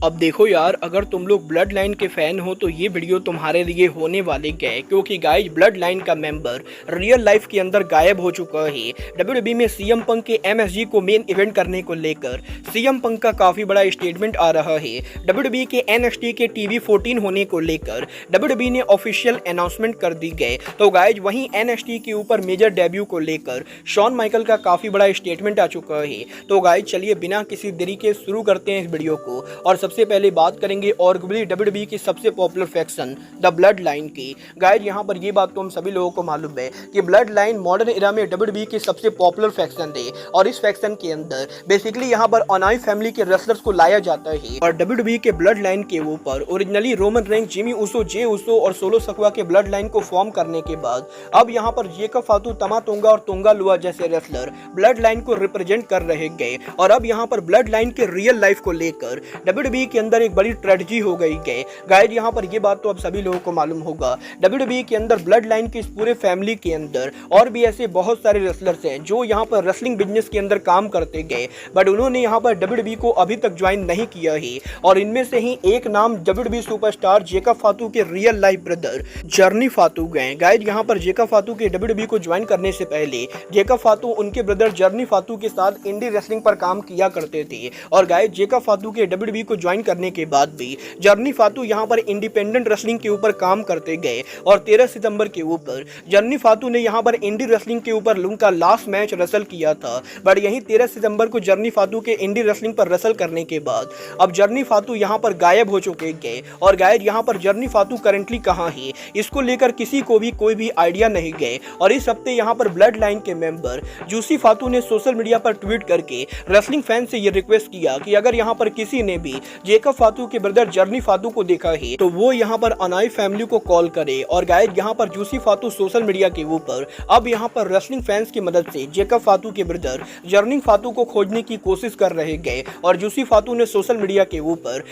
अब देखो यार, अगर तुम लोग ब्लड लाइन के फैन हो तो ये वीडियो तुम्हारे लिए होने वाले गए, क्योंकि गाइज ब्लड लाइन का मेंबर रियल लाइफ के अंदर गायब हो चुका है। डब्ल्यूडब्ल्यूई में सीएम पंक के एमएसजी को मेन इवेंट करने को लेकर सीएम पंक का काफी बड़ा स्टेटमेंट आ रहा है। डब्ल्यूडब्ल्यूई के एनएक्सटी के टीवी 14 होने को लेकर डब्ल्यूडब्ल्यूई ने ऑफिशियल अनाउंसमेंट कर दी गए। तो गाइज वहीं एनएक्सटी के ऊपर मेजर डेब्यू को लेकर शॉन माइकल का काफी बड़ा स्टेटमेंट आ चुका है। तो गाइज चलिए बिना किसी देरी के शुरू करते हैं इस वीडियो को, और सबसे पहले बात करेंगे आर्गुएबली डब्ल्यूडब्ल्यूई की सबसे popular faction the bloodline की। गाइज यहाँ पर ये बात तो हम सभी लोगों को मालूम है कि ब्लड लाइन मॉडर्न एरा में डब्ल्यूडब्ल्यूई की सबसे पॉपुलर फैक्शन है, और इस फैक्शन के अंदर बेसिकली यहाँ पर अनाई फैमिली के रेसलर्स को लाया जाता है। और डब्ल्यूडब्ल्यूई के ब्लड लाइन के ऊपर originally Roman Reigns, Jimmy Uso, Jey Uso और सोलो सकवा के ब्लड लाइन को फॉर्म करने के बाद अब यहाँ पर जेकब फातू, तमा तोंगा और तोंगा लुआ जैसे रेसलर ब्लड लाइन को रिप्रेजेंट कर रहे गए। और अब यहाँ पर ब्लड लाइन के रियल लाइफ को लेकर डब्ल्यूडब्ल्यूई के अंदर एक बड़ी ट्रेजेडी हो गई है। गाइज यहाँ पर ये बात तो अब सभी लोगों को मालूम होगा, डब्ल्यूडब्ल्यूई के अंदर ब्लड लाइन के इस पूरे फैमिली के अंदर और भी ऐसे बहुत सारे रेसलर्स हैं जो यहाँ पर रेसलिंग बिजनेस के अंदर काम करते गए, बट उन्होंने यहाँ पर डब्ल्यूडब्ल्यूई को अभी तक ज्वाइन नहीं किया है। और इनमें से ही एक नाम डब्ल्यूडब्ल्यूई सुपरस्टार जेकब फातू के रियल लाइफ ब्रदर जर्नी फातू गए। गाइज यहाँ पर जेकब फातू के डब्ल्यूडब्ल्यूई को ज्वाइन करने से पहले जेकब फातू उनके ब्रदर जर्नी फातू के साथ इंडी रेसलिंग पर काम किया करते थे। और गाइज जेकब फातू के डब्ल्यूडब्ल्यूई को ज्वाइन करने के बाद भी जर्नी फातू यहाँ पर इंडिपेंडेंट रेसलिंग के ऊपर काम करते गए। और 13 सितंबर के ऊपर जर्नी फातू ने यहाँ पर इंडी रेसलिंग के ऊपर उनका लास्ट मैच रेसल किया था। बट यही 13 सितंबर को जर्नी फातू के इंडी रेसलिंग पर रेसल करने के बाद अब जर्नी फातू यहाँ पर गायब हो चुके गए। और गाइज यहाँ पर जर्नी फातू करंटली कहाँ है, इसको लेकर किसी को भी कोई भी आइडिया नहीं गए। और इस हफ्ते यहाँ पर ब्लड लाइन के मेंबर जूसी फातू ने सोशल मीडिया पर ट्वीट करके रेसलिंग फैन से ये रिक्वेस्ट किया कि अगर यहाँ पर किसी ने भी जेकब फातू के ब्रदर जर्नी फातू को देखा है तो वो यहाँ पर अनाई फैमिली को कॉल करे। और गाइज यहाँ पर जूसी फातू सोशल मीडिया के ऊपर अब यहाँ पर रेसलिंग फैंस की मदद से जेकब फातू के ब्रदर जर्नी फातू को खोजने की कोशिश कर रहे गए। और जूसी फातू ने सोशल मीडिया के ऊपर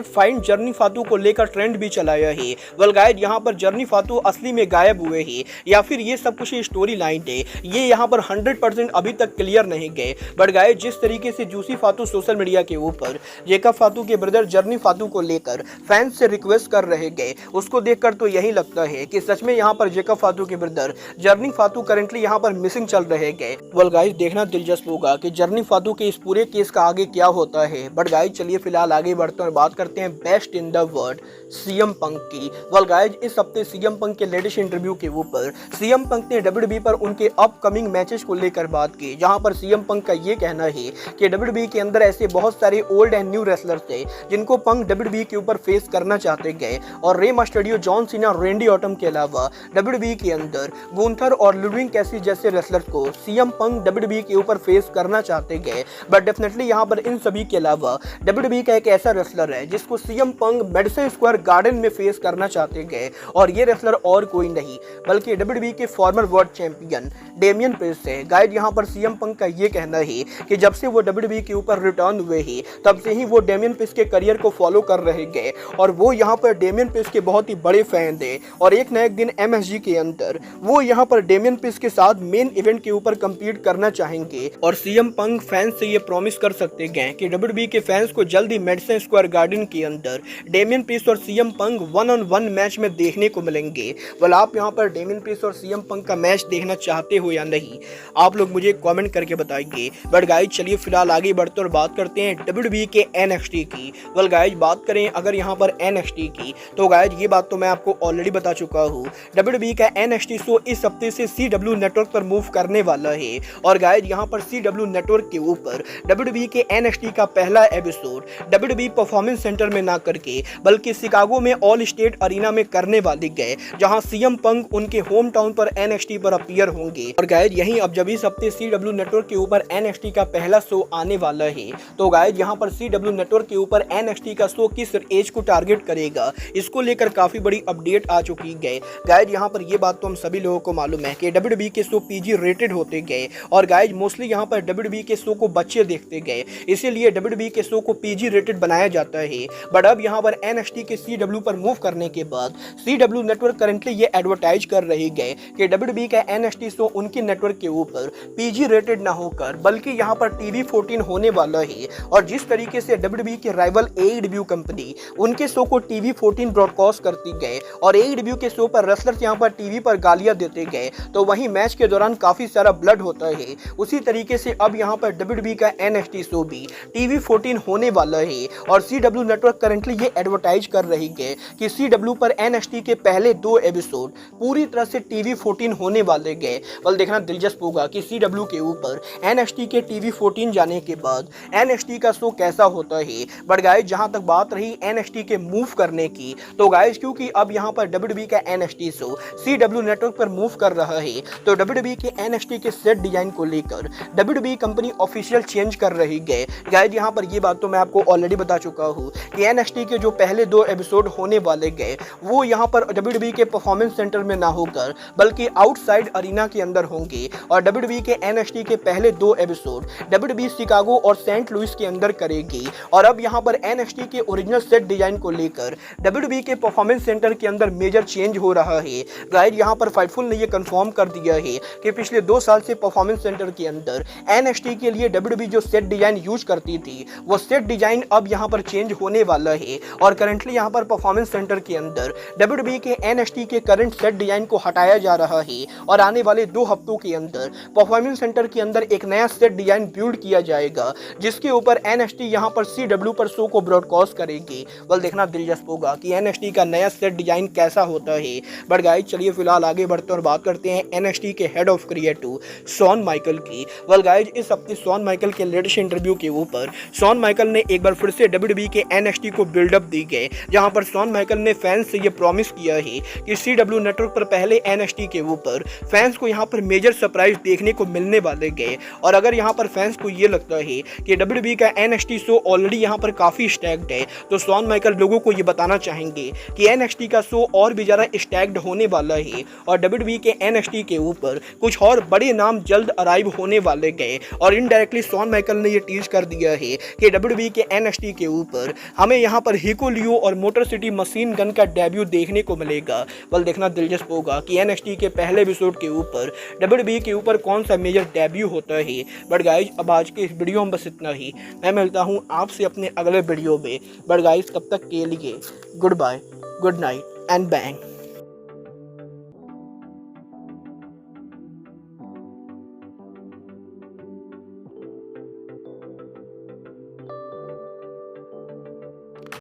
#फाइंड जर्नी फातू को लेकर ट्रेंड भी चलाया है। वेल गाइज यहाँ पर जर्नी फातू असली में गायब हुए हैं या फिर ये सब कुछ स्टोरी लाइन है, ये यहाँ पर 100% अभी तक क्लियर नहीं गए। बट गाइज जिस तरीके से जूसी फातू सोशल मीडिया के ऊपर जेकब फातू के ब्रदर जर्नी फातू को लेकर फैंस से रिक्वेस्ट कर रहे गए, उसको देखकर तो यही लगता है कि सच में यहाँ पर जेकब फातू के ब्रदर जर्नी फातू करंटली यहाँ पर मिसिंग चल रहे गए। वेल गाइस देखना दिलचस्प होगा कि जर्नी फातू के इस पूरे केस का आगे क्या होता है। बट गाइस चलिए फिलहाल आगे बढ़ते हैं, बात करते हैं best in the world CM Punk की। वेल गाइस इस हफ्ते सीएम पंक के लेटेस्ट इंटरव्यू के ऊपर सीएम पंक ने डब्ल्यूडब्ल्यूई पर उनके अपकमिंग मैचेस को लेकर बात की, जहां पर सीएम पंक का ये कहना है कि डब्ल्यूडब्ल्यूई के अंदर ऐसे बहुत सारे ओल्ड एंड न्यू रेसलर्स थे जिनको पंक डब्ल्यूडब्ल्यूई के ऊपर फेस करना चाहते गए। और रे मस्टर्डियो, जॉन सीना, रेंडी ऑटम के अलावा डब्ल्यूडब्ल्यूई के अंदर गुंथर और लुडविग कैसी जैसे रेसलर्स को सीएम पंक डब्ल्यूडब्ल्यूई के ऊपर फेस करना चाहते गए। बट डेफिनेटली यहाँ पर इन सभी के अलावा डब्ल्यूडब्ल्यूई का एक ऐसा रेसलर है जिसको CM Punk Madison Square garden में फेस करना चाहते गए, और ये रेसलर और कोई नहीं बल्कि डब्ल्यूडब्ल्यूई के former world champion Damian Prince है। गाइड यहाँ पर सीएम पंक का ये कहना है कि जब से वो डब्ल्यूडब्ल्यूई के ऊपर रिटर्न हुए ही तब से ही वो डेमियन प्रिंस के करियर को फॉलो कर रहे गए, और वो यहाँ पर डेमियन प्रिंस के बहुत ही बड़े फैन थे। और एक न एक दिन एमएसजी के अंदर वो यहाँ पर डेमियन प्रिंस के साथ मेन इवेंट के ऊपर कम्पीट करना चाहेंगे। और सीएम पंक फैंस से ये प्रॉमिस कर सकते गए कि डब्ल्यूडब्ल्यूई के फैंस को जल्दी मेडिसन स्क्वायर गार्डन के अंदर डेमियन प्रिंस और सीएम पंक 1-on-1 मैच में देखने को मिलेंगे। वेल आप यहाँ पर डेमियन प्रिंस और सीएम पंक का मैच देखना चाहते हो या नहीं, आप लोग मुझे कमेंट करके बताइए। बट गाइज चलिए फिलहाल आगे बढ़ते और बात करते हैं डब्ल्यूडब्ल्यूई के एनएक्सटी की। वेल गाइज बात करें अगर यहाँ पर एनएक्सटी की, तो गाइज ये बात तो मैं आपको ऑलरेडी बता चुका हूँ, डब्ल्यूडब्ल्यूई का एनएक्सटी शो इस हफ्ते से CW नेटवर्क पर मूव करने वाला है। और गाइज यहाँ पर CW नेटवर्क के ऊपर डब्ल्यूडब्ल्यूई के एनएक्सटी का पहला एपिसोड डब्ल्यूडब्ल्यूई परफॉर्मेंस सेंटर में ना करके बल्कि शिकागो में ऑल स्टेट अरीना में करने वाले गए, जहां सीएम पंक उनके होम टाउन पर एनएक्सटी पर अपीयर होंगे। और गाइज यहीं अब जब इस हफ्ते CW नेटवर्क के ऊपर एनएक्सटी का पहला शो आने वाला है, तो गाइज यहाँ पर CW नेटवर्क के ऊपर एनएक्सटी का शो किस एज को टारगेट करेगा, इसको लेकर काफी बड़ी अपडेट आ चुकी है। गाइज यहाँ पर ये बात तो हम सभी लोगों को मालूम है कि डब्ल्यूडब्ल्यूई के शो PG रेटेड होते गए, और गाइज मोस्टली यहाँ पर डब्ल्यूडब्ल्यूई के शो को बच्चे देखते गए, इसीलिए डब्ल्यूडब्ल्यूई के शो को PG रेटेड बनाया जाता है। बट अब यहाँ पर एनएक्सटी के CW पर मूव करने के बाद CW नेटवर्क करंटली ये एडवर्टाइज कर रही गए कि डब्ल्यूडब्ल्यूई का एनएक्सटी शो उनके नेटवर्क के ऊपर PG रेटेड ना होकर बल्कि यहाँ पर TV 14 होने वाला है। और जिस तरीके से डब्ल्यूडब्ल्यूई WWE के राइवल AEW कंपनी उनके शो को TV14 ब्रॉडकास्ट करती गए और AEW के शो पर रेसलर्स यहाँ पर टीवी पर गालियां देते गए, तो वहीं मैच के दौरान काफी सारा ब्लड होता है। उसी तरीके से अब यहाँ पर WWE का NXT शो भी TV14 होने वाला है और CW नेटवर्क करंटली ये एडवर्टाइज कर रही है कि CW पर NXT के पहले 2 एपिसोड पूरी तरह से TV14 होने वाले गए। बल देखना दिलचस्प होगा कि CW के ऊपर NXT के TV14 जाने के बाद NXT का शो कैसा होता है। बट गाइस जहां तक बात रही NXT के मूव करने की, तो गाइस क्योंकि अब यहां पर WWE का NXT शो CW नेटवर्क पर मूव कर रहा है, तो WWE के NXT के सेट डिजाइन को लेकर WWE कंपनी ऑफिशियल चेंज कर रही है। गाइस यहां पर ये बात तो मैं आपको ऑलरेडी बता चुका हूं कि NXT के जो पहले 2 एपिसोड होने वाले गए वो यहां पर WWE के परफॉर्मेंस सेंटर में ना होकर बल्कि आउटसाइड अरीना के अंदर होंगे और WWE के NXT के पहले 2 एपिसोड WWE शिकागो और सेंट लुइस के अंदर करेगी। और अब यहां पर NXT के ओरिजिनल सेट डिजाइन को लेकर WWE के परफॉर्मेंस सेंटर के अंदर मेजर चेंज हो रहा है। गाइस यहां पर फाइटफुल ने यह कंफर्म कर दिया है कि पिछले 2 साल से परफॉर्मेंस सेंटर के अंदर NXT के लिए WWE जो सेट डिजाइन यूज करती थी वो सेट डिजाइन अब यहां पर चेंज होने वाला है और करंटली यहां पर परफॉर्मेंस सेंटर के अंदर WWE के NXT के करंट सेट डिजाइन को हटाया जा रहा है और आने वाले 2 हफ्तों के अंदर परफॉर्मेंस सेंटर के अंदर एक नया सेट डिजाइन बिल्ड किया जाएगा जिसके ऊपर NXT यहां पर CW पर शो को ब्रॉडकास्ट करेगी। बल देखना दिलचस्प होगा कि NXT का नया सेट डिजाइन कैसा होता है। बट गाइस चलिए फिलहाल आगे बढ़ते और बात करते हैं NXT के head of creative Shawn Michael की। वेल गाइस इस हफ्ते शॉन माइकल के लेटेस्ट इंटरव्यू के ऊपर शॉन माइकल ने एक बार फिर से WWE के NXT को बिल्डअप दी गए, जहां पर शॉन माइकल ने फैंस से ये प्रॉमिस किया है कि CW नेटवर्क पर पहले NXT के ऊपर फैंस को यहां पर मेजर सरप्राइज देखने को मिलने वाले गए। और अगर यहां पर फैंस को ये लगता है कि WWE का NXT शो ऑलरेडी यहां पर काफी स्टैक्ड है, तो शॉन माइकल लोगों को ये बताना चाहेंगे कि NXT का शो और भी ज्यादा स्टैक्ड होने वाला है और WWE के NXT के ऊपर कुछ और बड़े नाम जल्द अराइव होने वाले गए। और इनडायरेक्टली शॉन माइकल ने ये टीज कर दिया है कि WWE के NXT के ऊपर हमें यहाँ पर हिको लियो और मोटर सिटी मशीन गन का डेब्यू देखने को मिलेगा। बल देखना दिलचस्प होगा कि NXT के पहले एपिसोड के ऊपर WWE के ऊपर कौन सा मेजर डेब्यू होता है। बट गाइज अब आज के इस वीडियो में बस इतना ही। मैं मिलता हूँ आपसे अपने अगले वीडियो में। बट गाइज तब तक के लिए good bye, good night and bang.